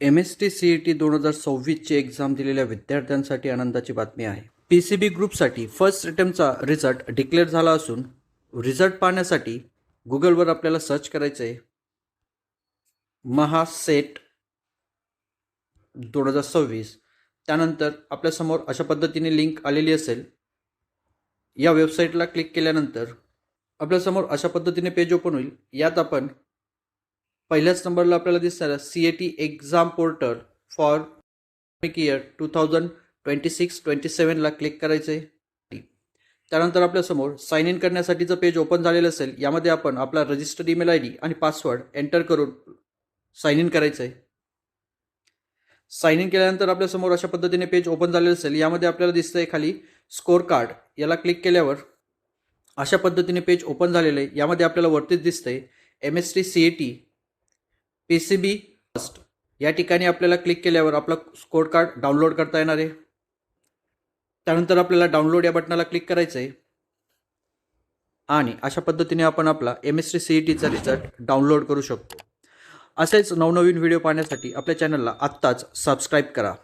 MST-CET 2026ची exam दिलेल्या विद्यार्थ्यांसाठी आनंदाची बातमी आहे. PCB ग्रुपसाठी फर्स्ट अटेम्प्टचा रिझल्ट डिक्लेअर झाला असून रिझल्ट पाहण्यासाठी गुगलवर आपल्याला सर्च करायचं आहे महासेट 2026. त्यानंतर आपल्यासमोर अशा पद्धतीने लिंक आलेली असेल. या वेबसाईटला क्लिक केल्यानंतर आपल्यासमोर अशा पद्धतीने पेज ओपन होईल. यात आपण पहिल्याच नंबरला आपल्याला दिसणारा CET exam portal for year 2026-27 ला क्लिक करायचं आहे. त्यानंतर आपल्यासमोर साइन इन करण्यासाठीचं पेज ओपन झालेलं असेल. यामध्ये आपण आपला रजिस्टर्ड ईमेल ID आणि पासवर्ड एंटर करून साइन इन करायचं आहे. साइन इन केल्यानंतर आपल्यासमोर अशा पद्धतीने पेज ओपन झालेलं असेल. यामध्ये आपल्याला दिसतंय खाली स्कोर कार्ड. याला क्लिक केल्यावर अशा पद्धतीने पेज ओपन झालेलं आहे. यामध्ये आपल्याला वरतीच दिसतंय MST-CET PCB फर्स्ट. या ठिकाणी आपल्याला क्लिक केल्यावर आपला स्कोर कार्ड डाउनलोड करता येणार आहे. त्यानंतर आपल्याला डाउनलोड या बटनाला क्लिक करायचं आहे आणि अशा पद्धतीने आपण आपला MST-CETचा रिझल्ट डाउनलोड करू शकतो. असेच नवनवीन व्हिडिओ पाहण्यासाठी आपल्या चॅनलला आत्ताच सबस्क्राईब करा.